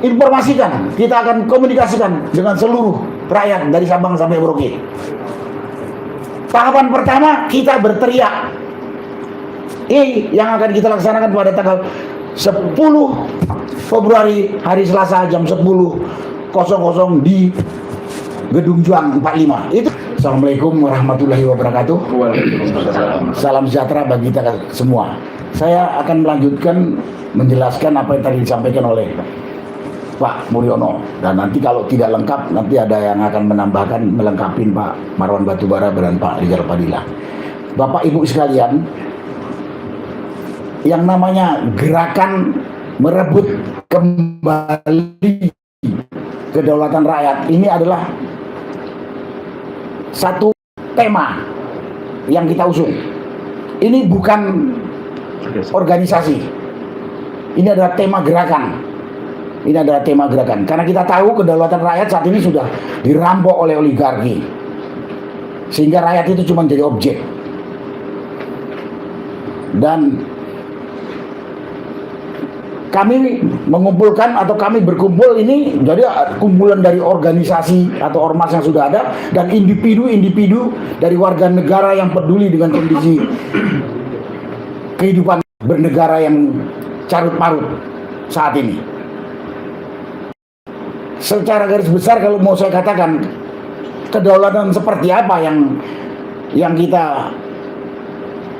informasikan, kita akan komunikasikan dengan seluruh rakyat dari Sabang sampai Merauke. Tahapan pertama kita berteriak. Ini yang akan kita laksanakan pada tanggal 10 Februari hari Selasa jam 10.00 di Gedung Juang 45. Itu. Assalamualaikum warahmatullahi wabarakatuh. Salam sejahtera bagi kita semua. Saya akan melanjutkan menjelaskan apa yang tadi disampaikan oleh Pak Mulyono, dan nanti kalau tidak lengkap nanti ada yang akan menambahkan, melengkapi Pak Marwan Batubara dan Pak Rizal Padilla. Bapak Ibu sekalian, yang namanya gerakan merebut kembali kedaulatan rakyat ini adalah satu tema yang kita usung. Ini bukan organisasi, ini adalah tema gerakan. Ini adalah tema gerakan, karena kita tahu kedaulatan rakyat saat ini sudah dirampok oleh oligarki, sehingga rakyat itu cuma jadi objek. Dan kami mengumpulkan atau kami berkumpul ini jadi kumpulan dari organisasi atau ormas yang sudah ada dan individu-individu dari warga negara yang peduli dengan kondisi kehidupan bernegara yang carut marut saat ini. Secara garis besar kalau mau saya katakan, kedaulatan seperti apa yang kita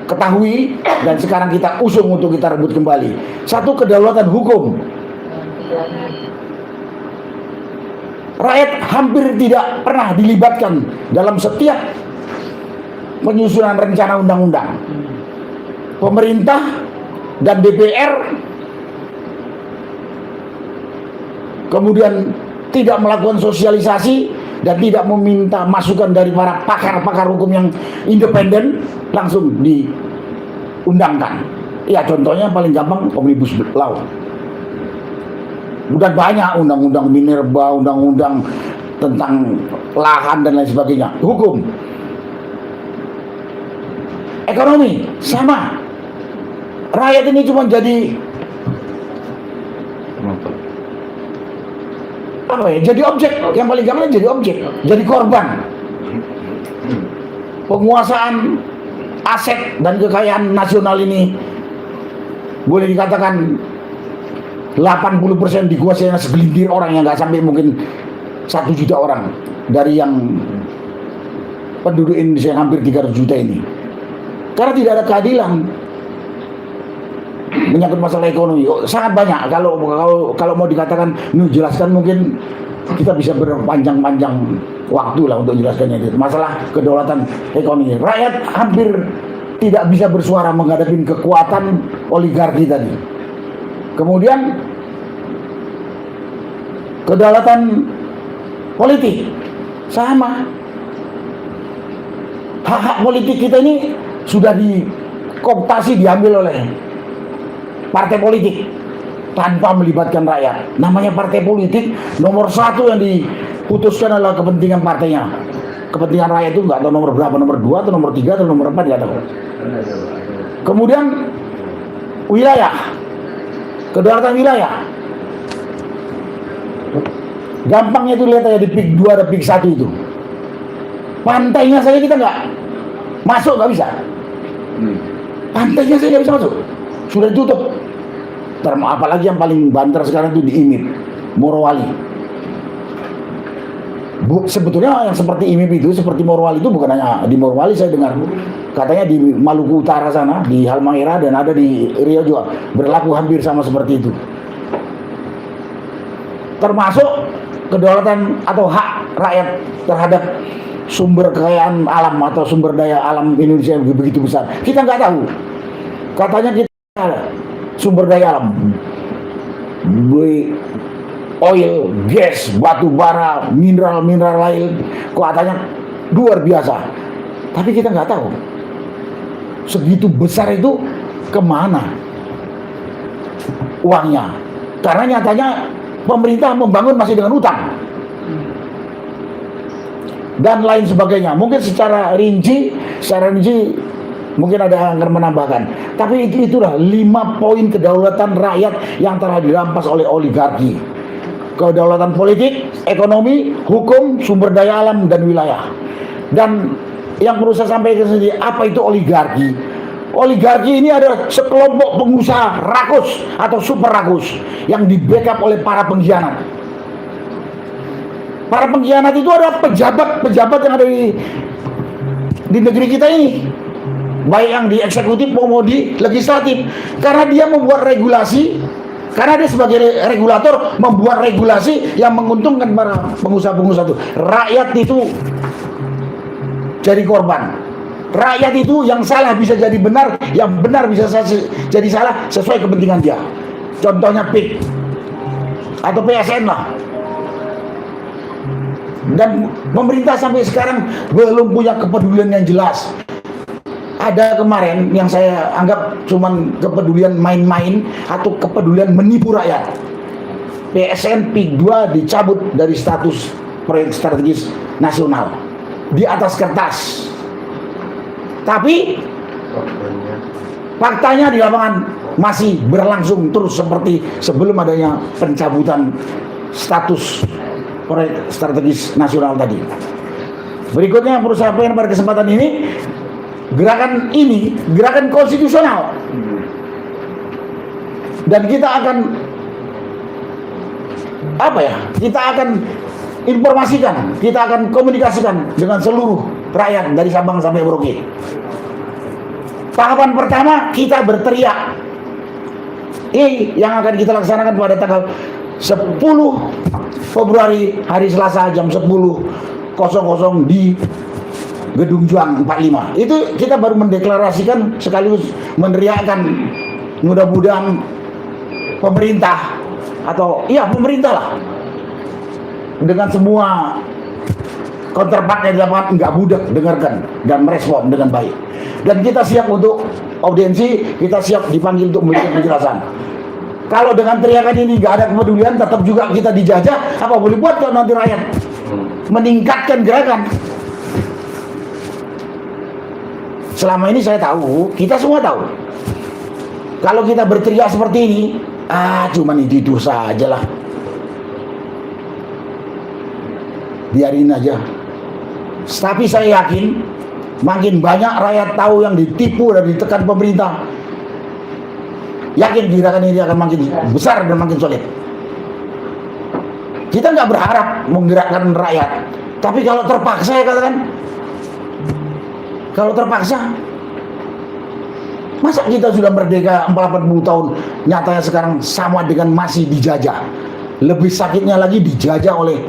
ketahui dan sekarang kita usung untuk kita rebut kembali. Satu, kedaulatan hukum. Rakyat hampir tidak pernah dilibatkan dalam setiap penyusunan rencana undang-undang. Pemerintah dan DPR kemudian tidak melakukan sosialisasi dan tidak meminta masukan dari para pakar-pakar hukum yang independen, langsung diundangkan. Ya, contohnya paling gampang Omnibus Law. Udah banyak undang-undang minerba, undang-undang tentang lahan dan lain sebagainya. Hukum. Ekonomi sama. Rakyat ini cuma jadi jadi objek. Yang paling gampang jadi objek, jadi korban penguasaan aset dan kekayaan nasional ini. Boleh dikatakan 80% dikuasai segelintir orang, yang nggak sampai mungkin 1 juta orang dari yang penduduk Indonesia yang hampir 300 juta ini. Karena tidak ada keadilan menyangkut masalah ekonomi. Sangat banyak. Kalau mau dikatakan jelaskan, mungkin kita bisa berpanjang-panjang waktu lah untuk jelaskannya itu. Masalah kedaulatan ekonomi, rakyat hampir tidak bisa bersuara menghadapi kekuatan oligarki tadi. Kemudian kedaulatan politik sama. Hak-hak politik kita ini sudah dikooptasi, diambil oleh partai politik tanpa melibatkan rakyat. Namanya partai politik, nomor 1 yang diputuskan adalah kepentingan partainya. Kepentingan rakyat itu nggak tahu nomor berapa, nomor 2 atau nomor 3 atau nomor 4, nggak tahu. Kemudian wilayah, kedaulatan wilayah. Gampangnya itu lihat aja di PIK 2 ada PIK 1 itu. Pantainya saja kita nggak masuk, nggak bisa. Pantainya saja nggak bisa masuk, sudah ditutup. Apalagi yang paling banter sekarang itu di IMIP, Morowali. Sebetulnya yang seperti IMIP itu, seperti Morowali itu bukan hanya di Morowali, saya dengar katanya di Maluku Utara sana, di Halmahera, dan ada di Riau juga berlaku hampir sama seperti itu. Termasuk kedaulatan atau hak rakyat terhadap sumber kekayaan alam atau sumber daya alam Indonesia yang begitu besar. Kita nggak tahu. Katanya kita sumber daya alam, oil, gas, batu bara, mineral lain, katanya luar biasa. Tapi kita nggak tahu segitu besar itu kemana uangnya. Karena nyatanya pemerintah membangun masih dengan utang dan lain sebagainya. Mungkin secara rinci mungkin ada yang akan menambahkan. Tapi itulah 5 poin kedaulatan rakyat yang telah dirampas oleh oligarki. kedaulatan politik, ekonomi, hukum, sumber daya alam, dan wilayah. Dan yang perlu saya sampaikan sendiri, apa itu oligarki? Oligarki ini adalah sekelompok pengusaha rakus atau super rakus yang di backup oleh para pengkhianat. Para pengkhianat itu adalah pejabat-pejabat yang ada di negeri kita ini, baik yang di eksekutif maupun di legislatif, karena dia membuat regulasi, karena dia sebagai regulator membuat regulasi yang menguntungkan para pengusaha-pengusaha itu. Rakyat itu jadi korban. Rakyat itu yang salah bisa jadi benar, yang benar bisa jadi salah sesuai kepentingan dia. Contohnya PIK atau PSN lah. Dan pemerintah sampai sekarang belum punya kepedulian yang jelas. Ada kemarin yang saya anggap cuman kepedulian main-main atau kepedulian menipu rakyat. PSN PIK 2 dicabut dari status proyek strategis nasional di atas kertas. Tapi faktanya di lapangan masih berlangsung terus seperti sebelum adanya pencabutan status proyek strategis nasional tadi. Berikutnya yang perlu saya sampaikan pada kesempatan ini, gerakan konstitusional, dan kita akan kita akan informasikan, kita akan komunikasikan dengan seluruh rakyat dari Sabang sampai Merauke. Tahapan pertama kita berteriak, yang akan kita laksanakan pada tanggal 10 Februari hari Selasa jam 10.00 di Gedung Juang 45. Itu kita baru mendeklarasikan sekaligus meneriakkan, mudah-mudahan pemerintah pemerintah lah dengan semua counterpartnya di lapangan nggak budak dengarkan dan merespon dengan baik. Dan kita siap untuk audiensi, kita siap dipanggil untuk memberikan penjelasan. Kalau dengan teriakan ini nggak ada kepedulian, tetap juga kita dijajah. Apa boleh buat kalau nanti rakyat meningkatkan gerakan? Selama ini saya tahu, kita semua tahu, kalau kita berteriak seperti ini, cuman itu saja lah, biarin aja. Tapi saya yakin makin banyak rakyat tahu yang ditipu dan ditekan pemerintah, yakin gerakan ini akan makin besar dan makin solid. Kita nggak berharap menggerakkan rakyat, tapi kalau terpaksa, ya katakan, kalau terpaksa, masa kita sudah merdeka 40 tahun, nyatanya sekarang sama dengan masih dijajah. Lebih sakitnya lagi dijajah oleh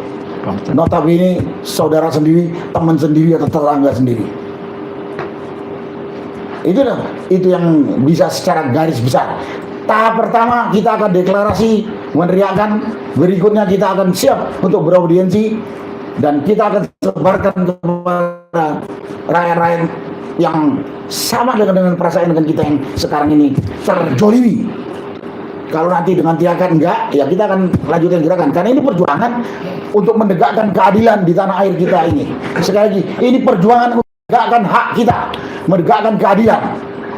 notabene saudara sendiri, teman sendiri, atau tetangga sendiri. Itu yang bisa secara garis besar. Tahap pertama kita akan deklarasi, meneriakkan. Berikutnya kita akan siap untuk beraudiensi, dan kita akan sebarkan kepada rakyat-rakyat yang sama dengan perasaan dengan kita yang sekarang ini terjolimi. Kalau nanti dengan teriakan enggak, ya kita akan lanjutkan gerakan, karena ini perjuangan untuk menegakkan keadilan di tanah air kita ini. Sekali lagi, ini perjuangan untuk menegakkan hak kita, menegakkan keadilan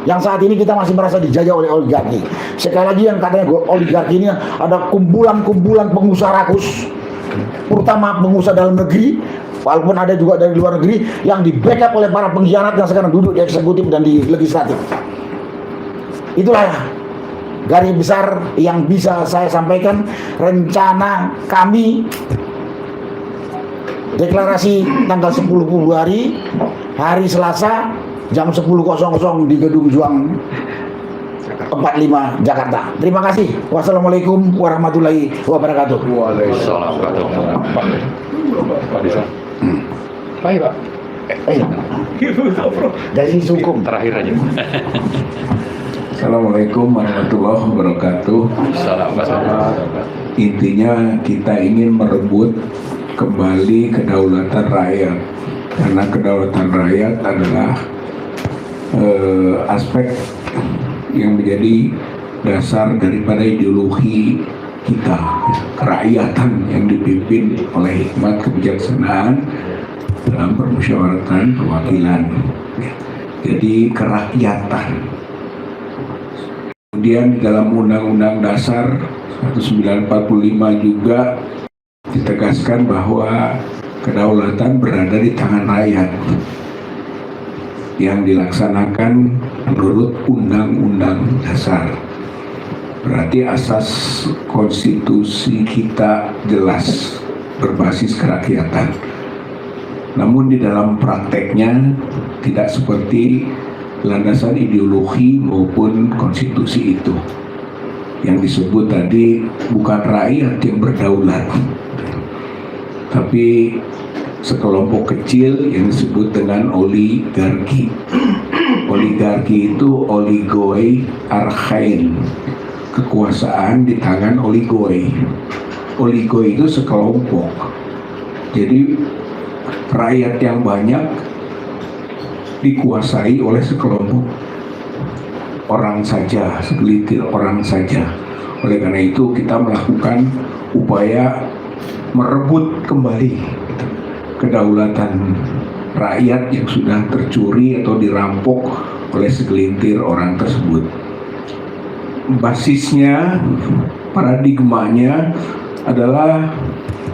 yang saat ini kita masih merasa dijajah oleh oligarki. Sekali lagi, yang katanya oligarki ini ada kumpulan-kumpulan pengusaha rakus, terutama pengusaha dalam negeri, walaupun ada juga dari luar negeri, yang di backup oleh para pengkhianat yang sekarang duduk di eksekutif dan di legislatif. Itulah garis besar yang bisa saya sampaikan. Rencana kami deklarasi tanggal 10 Februari hari Selasa jam 10.00 di Gedung Juang 45 Jakarta. Terima kasih. Wassalamualaikum warahmatullahi wabarakatuh. Waalaikumsalam warahmatullahi wabarakatuh. Baik, Pak. Dari hukum Terakhir aja. Assalamualaikum warahmatullahi wabarakatuh. Intinya kita ingin merebut kembali kedaulatan rakyat, karena kedaulatan rakyat adalah aspek yang menjadi dasar daripada ideologi kita, kerakyatan yang dipimpin oleh hikmat kebijaksanaan dalam permusyawaratan perwakilan. Jadi kerakyatan. Kemudian dalam Undang-Undang Dasar 1945 juga ditegaskan bahwa kedaulatan berada di tangan rakyat yang dilaksanakan menurut Undang-Undang Dasar. Berarti asas konstitusi kita jelas berbasis kerakyatan. Namun di dalam prakteknya tidak seperti landasan ideologi maupun konstitusi itu. Yang disebut tadi bukan rakyat yang berdaulat, tapi sekelompok kecil yang disebut dengan oligarki. Oligarki itu oligoi archain, kekuasaan di tangan oligoi. Oligoi itu sekelompok. Jadi rakyat yang banyak dikuasai oleh sekelompok orang saja, segelintir orang saja. Oleh karena itu kita melakukan upaya merebut kembali kedaulatan rakyat yang sudah tercuri atau dirampok oleh segelintir orang tersebut. Basisnya, paradigmanya adalah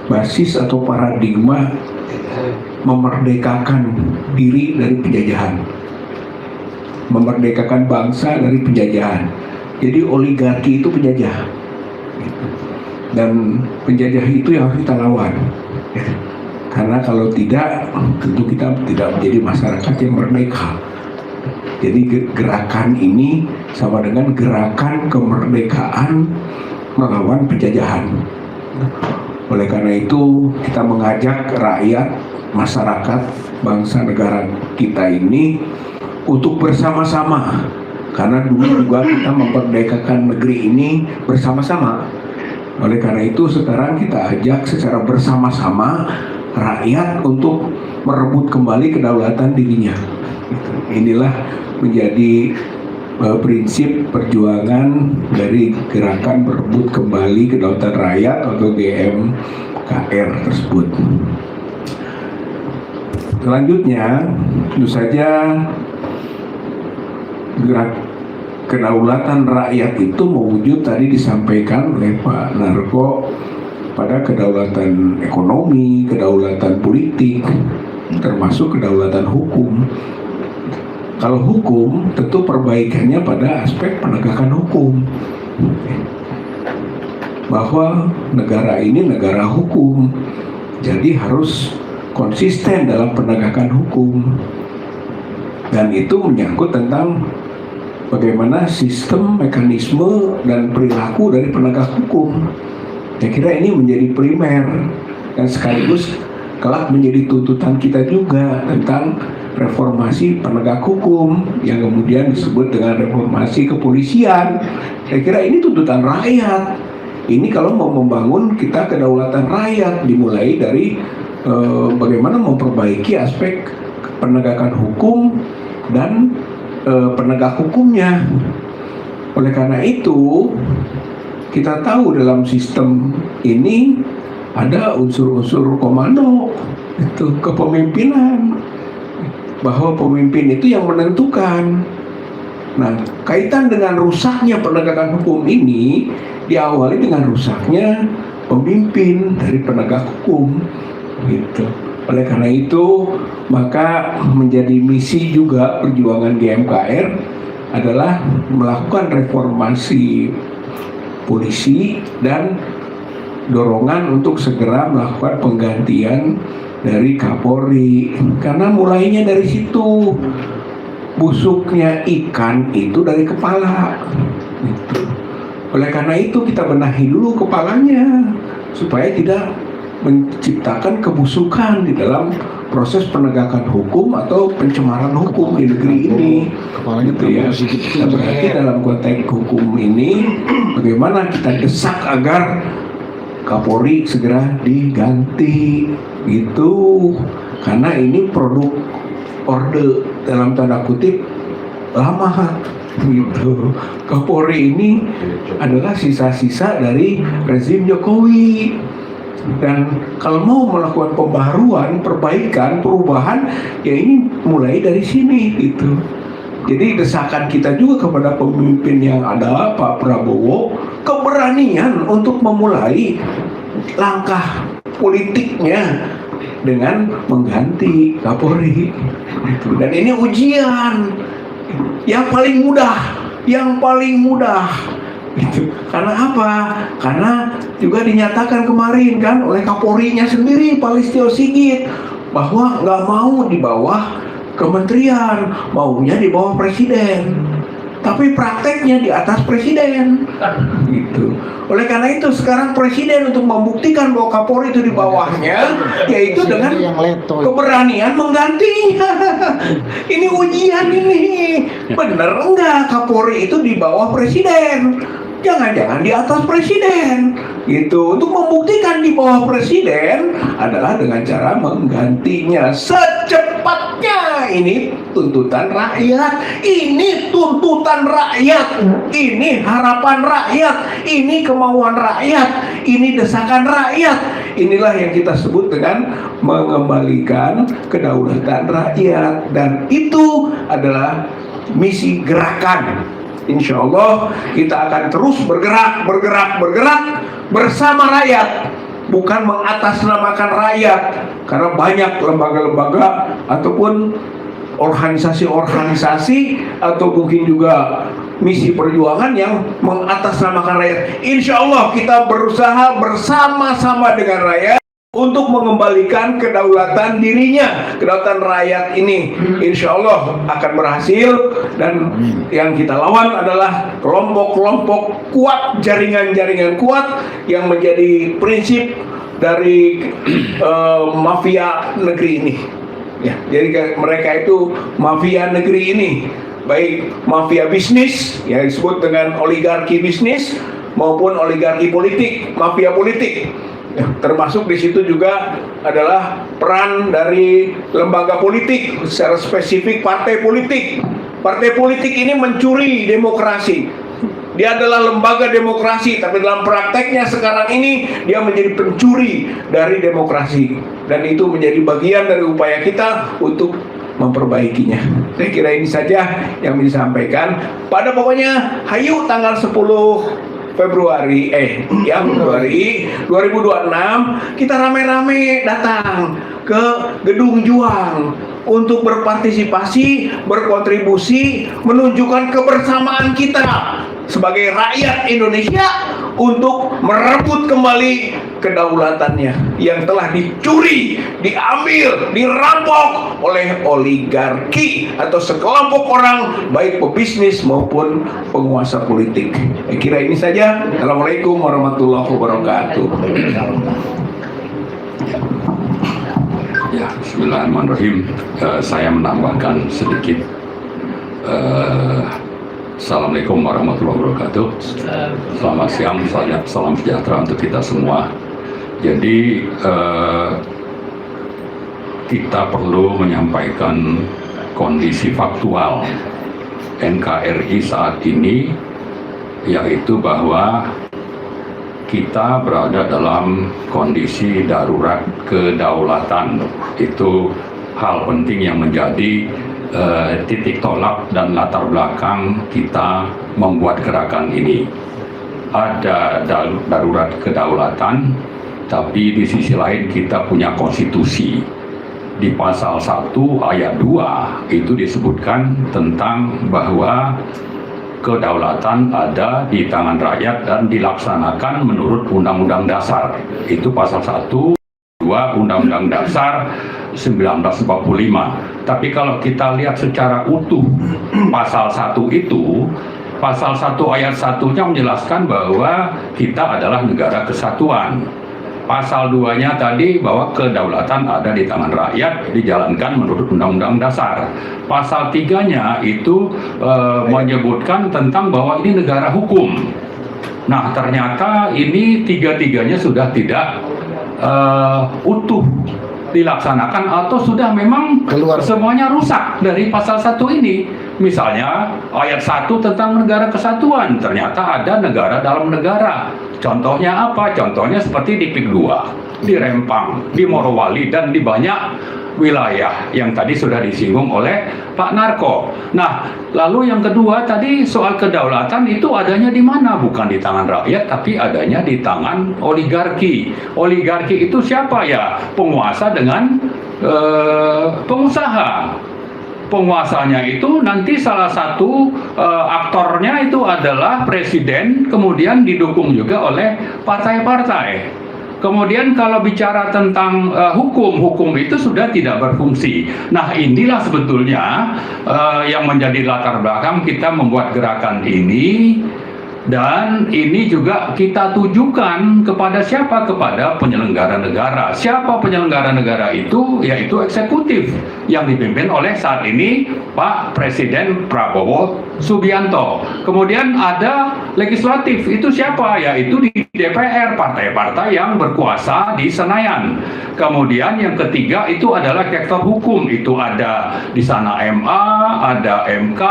basis atau paradigma memerdekakan diri dari penjajahan, memerdekakan bangsa dari penjajahan. Jadi oligarki itu penjajah, dan penjajah itu yang harus kita lawan. Karena kalau tidak, tentu kita tidak menjadi masyarakat yang merdeka. Jadi gerakan ini sama dengan gerakan kemerdekaan melawan penjajahan. Oleh karena itu kita mengajak rakyat, masyarakat, bangsa negara kita ini untuk bersama-sama. Karena dulu juga kita memerdekakan negeri ini bersama-sama. Oleh karena itu sekarang kita ajak secara bersama-sama rakyat untuk merebut kembali kedaulatan dirinya. Inilah menjadi prinsip perjuangan dari gerakan berebut kembali kedaulatan rakyat atau GMKR tersebut. Selanjutnya, tentu saja gerak kedaulatan rakyat itu mewujud tadi disampaikan oleh Pak Narko pada kedaulatan ekonomi, kedaulatan politik, termasuk kedaulatan hukum. Kalau hukum, tentu perbaikannya pada aspek penegakan hukum. Bahwa negara ini negara hukum, jadi harus konsisten dalam penegakan hukum. Dan itu menyangkut tentang bagaimana sistem, mekanisme, dan perilaku dari penegak hukum. Saya kira ini menjadi primer dan sekaligus kelak menjadi tuntutan kita juga tentang reformasi penegak hukum yang kemudian disebut dengan reformasi kepolisian. Saya kira ini tuntutan rakyat. Ini kalau mau membangun kita kedaulatan rakyat, dimulai dari bagaimana memperbaiki aspek penegakan hukum dan penegak hukumnya. Oleh karena itu kita tahu dalam sistem ini ada unsur-unsur komando, itu kepemimpinan, bahwa pemimpin itu yang menentukan. Nah, kaitan dengan rusaknya penegakan hukum ini diawali dengan rusaknya pemimpin dari penegak hukum, gitu. Oleh karena itu, maka menjadi misi juga perjuangan GMKR adalah melakukan reformasi polisi dan dorongan untuk segera melakukan penggantian dari Kapolri, karena mulainya dari situ. Busuknya ikan itu dari kepala, gitu. Oleh karena itu kita benahi dulu kepalanya supaya tidak menciptakan kebusukan di dalam proses penegakan hukum atau pencemaran hukum di negeri ini. Gitu ya. Nah, berarti dalam konteks hukum ini bagaimana kita desak agar Kapolri segera diganti, gitu. Karena ini produk orde dalam tanda kutip lama, gitu. Kapolri ini adalah sisa-sisa dari rezim Jokowi. Dan kalau mau melakukan pembaharuan, perbaikan, perubahan, ya ini mulai dari sini, gitu. Jadi desakan kita juga kepada pemimpin yang ada, Pak Prabowo, keberanian untuk memulai langkah politiknya dengan mengganti Kapolri. Dan ini ujian yang paling mudah. Gitu. Karena apa? Karena juga dinyatakan kemarin kan oleh Kapolrinya sendiri, Pak Listio Sigit, bahwa nggak mau di bawah kementerian, maunya di bawah presiden. Tapi prakteknya di atas presiden. Gitu. Oleh karena itu sekarang presiden untuk membuktikan bahwa Kapolri itu di bawahnya, yaitu dengan keberanian menggantinya. Ini ujian ini. Bener enggak Kapolri itu di bawah presiden? Jangan-jangan di atas presiden. Gitu. Untuk membuktikan di bawah presiden adalah dengan cara menggantinya secepatnya. Ini tuntutan rakyat, ini tuntutan rakyat, ini harapan rakyat, ini kemauan rakyat, ini desakan rakyat. Inilah yang kita sebut dengan mengembalikan kedaulatan rakyat, dan itu adalah misi gerakan. Insya Allah kita akan terus bergerak bersama rakyat, bukan mengatasnamakan rakyat, karena banyak lembaga-lembaga ataupun organisasi-organisasi atau mungkin juga misi perjuangan yang mengatasnamakan rakyat. Insya Allah kita berusaha bersama-sama dengan rakyat untuk mengembalikan kedaulatan dirinya, kedaulatan rakyat ini. Insya Allah akan berhasil, dan yang kita lawan adalah kelompok-kelompok kuat, jaringan-jaringan kuat yang menjadi prinsip dari mafia negeri ini. Ya, jadi mereka itu mafia negeri ini, baik mafia bisnis yang disebut dengan oligarki bisnis maupun oligarki politik, mafia politik. Ya, termasuk di situ juga adalah peran dari lembaga politik, secara spesifik partai politik. Partai politik ini mencuri demokrasi. Dia adalah lembaga demokrasi, tapi dalam prakteknya sekarang ini dia menjadi pencuri dari demokrasi. Dan itu menjadi bagian dari upaya kita untuk memperbaikinya. Saya kira ini saja yang disampaikan. Pada pokoknya, hayu tanggal 10 Februari 2026 kita rame-rame datang ke Gedung Juang untuk berpartisipasi, berkontribusi, menunjukkan kebersamaan kita sebagai rakyat Indonesia untuk merebut kembali kedaulatannya yang telah dicuri, diambil, dirampok oleh oligarki atau sekelompok orang, baik pebisnis maupun penguasa politik. Saya kira ini saja. Assalamualaikum warahmatullahi wabarakatuh. Ya, bismillahirrahmanirrahim. Saya menambahkan sedikit. Assalamualaikum warahmatullahi wabarakatuh. Selamat siang, salam sejahtera untuk kita semua. Jadi kita perlu menyampaikan kondisi faktual NKRI saat ini, yaitu bahwa kita berada dalam kondisi darurat kedaulatan. Itu hal penting yang menjadi titik tolak dan latar belakang kita membuat gerakan ini. Ada darurat kedaulatan, tapi di sisi lain kita punya konstitusi. Di pasal 1 ayat 2 itu disebutkan tentang bahwa kedaulatan ada di tangan rakyat dan dilaksanakan menurut Undang-Undang Dasar. Itu pasal 1, 2 Undang-Undang Dasar 1945. Tapi kalau kita lihat secara utuh pasal 1 itu, pasal 1 ayat 1-nya menjelaskan bahwa kita adalah negara kesatuan. Pasal 2-nya tadi bahwa kedaulatan ada di tangan rakyat, dijalankan menurut Undang-Undang Dasar. Pasal 3-nya itu menyebutkan tentang bahwa ini negara hukum. Nah, ternyata ini tiga-tiganya sudah tidak utuh dilaksanakan atau sudah memang keluar, semuanya rusak dari pasal 1 ini. Misalnya ayat 1 tentang negara kesatuan, ternyata ada negara dalam negara. Contohnya apa? Contohnya seperti di PIK 2. di Rempang, di Morowali, dan di banyak wilayah yang tadi sudah disinggung oleh Pak Narko. Nah, lalu yang kedua tadi soal kedaulatan itu adanya di mana? Bukan di tangan rakyat, tapi adanya di tangan oligarki. Oligarki itu siapa ya? Penguasa dengan pengusaha. Penguasanya itu nanti salah satu aktornya itu adalah presiden, kemudian didukung juga oleh partai-partai. Kemudian kalau bicara tentang hukum itu sudah tidak berfungsi. Nah, inilah sebetulnya yang menjadi latar belakang kita membuat gerakan ini. Dan ini juga kita tujukan kepada siapa? Kepada penyelenggara negara. Siapa penyelenggara negara itu? Yaitu eksekutif yang dipimpin oleh saat ini Pak Presiden Prabowo Subianto. Kemudian ada legislatif, itu siapa? Yaitu di DPR, partai-partai yang berkuasa di Senayan. Kemudian yang ketiga itu adalah sektor hukum, itu ada di sana MA, ada MK,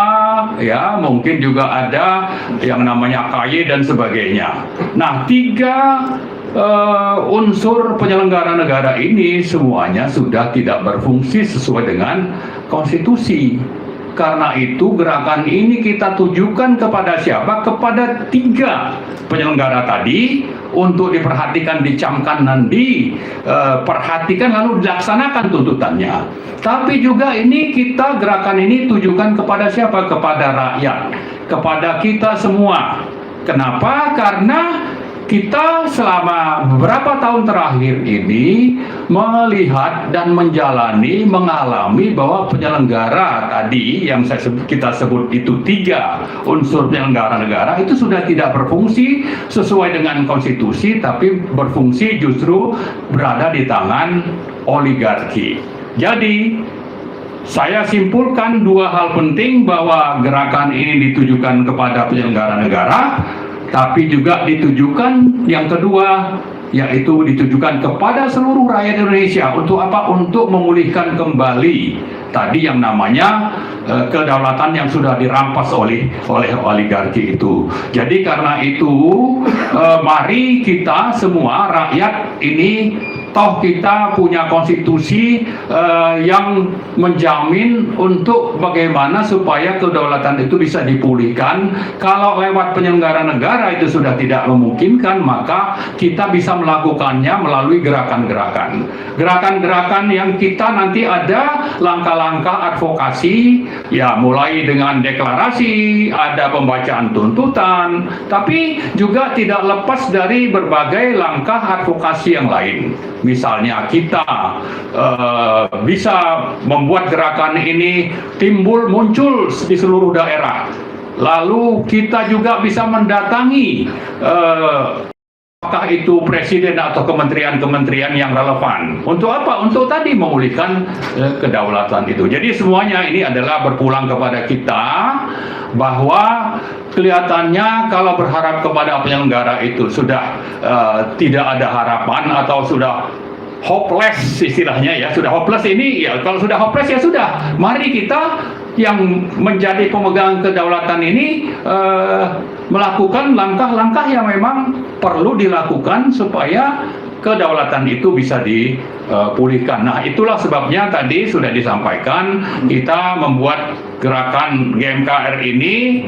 ya mungkin juga ada yang namanya KY dan sebagainya. Nah, tiga unsur penyelenggara negara ini semuanya sudah tidak berfungsi sesuai dengan konstitusi. Karena itu gerakan ini kita tujukan kepada siapa? Kepada tiga penyelenggara tadi untuk diperhatikan, dicamkan, dan diperhatikan lalu dilaksanakan tuntutannya. Tapi juga ini kita gerakan ini tujukan kepada siapa? Kepada rakyat, kepada kita semua. Kenapa? Karena kita selama beberapa tahun terakhir ini melihat dan mengalami bahwa penyelenggara tadi yang kita sebut itu tiga unsur penyelenggara negara itu sudah tidak berfungsi sesuai dengan konstitusi, tapi berfungsi justru berada di tangan oligarki. Jadi saya simpulkan dua hal penting, bahwa gerakan ini ditujukan kepada penyelenggara negara, tapi juga ditujukan yang kedua, yaitu ditujukan kepada seluruh rakyat Indonesia. Untuk apa? Untuk memulihkan kembali tadi yang namanya kedaulatan yang sudah dirampas oleh oligarki itu. Jadi karena itu mari kita semua rakyat ini, toh kita punya konstitusi yang menjamin untuk bagaimana supaya kedaulatan itu bisa dipulihkan. Kalau lewat penyelenggara negara itu sudah tidak memungkinkan, maka kita bisa melakukannya melalui gerakan-gerakan. Gerakan-gerakan yang kita nanti ada langkah-langkah advokasi, ya mulai dengan deklarasi, ada pembacaan tuntutan, tapi juga tidak lepas dari berbagai langkah advokasi yang lain. Misalnya kita bisa membuat gerakan ini muncul di seluruh daerah. Lalu kita juga bisa mendatangi apakah itu presiden atau kementerian-kementerian yang relevan. Untuk apa? Untuk tadi memulihkan kedaulatan itu. Jadi semuanya ini adalah berpulang kepada kita, bahwa kelihatannya kalau berharap kepada penyelenggara itu sudah tidak ada harapan atau sudah hopeless istilahnya, ya sudah hopeless ini, ya kalau sudah hopeless ya sudah, mari kita yang menjadi pemegang kedaulatan ini melakukan langkah-langkah yang memang perlu dilakukan supaya kedaulatan itu bisa dipulihkan. Nah, itulah sebabnya tadi sudah disampaikan kita membuat gerakan GMKR ini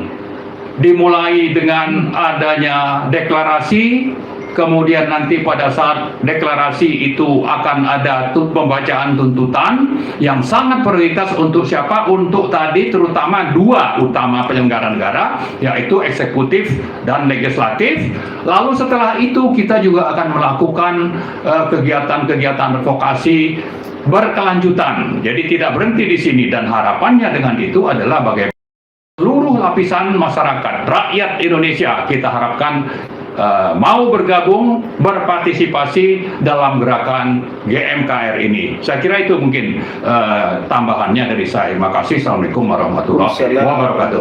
dimulai dengan adanya deklarasi. Kemudian nanti pada saat deklarasi itu akan ada pembacaan tuntutan yang sangat prioritas untuk siapa? Untuk tadi terutama dua utama penyelenggara negara, yaitu eksekutif dan legislatif. Lalu setelah itu kita juga akan melakukan kegiatan-kegiatan advokasi berkelanjutan. Jadi tidak berhenti di sini, dan harapannya dengan itu adalah bagaimana seluruh lapisan masyarakat, rakyat Indonesia kita harapkan mau bergabung, berpartisipasi dalam gerakan GMKR ini. Saya kira itu mungkin tambahannya dari saya. Terima kasih. Assalamualaikum warahmatullahi wabarakatuh.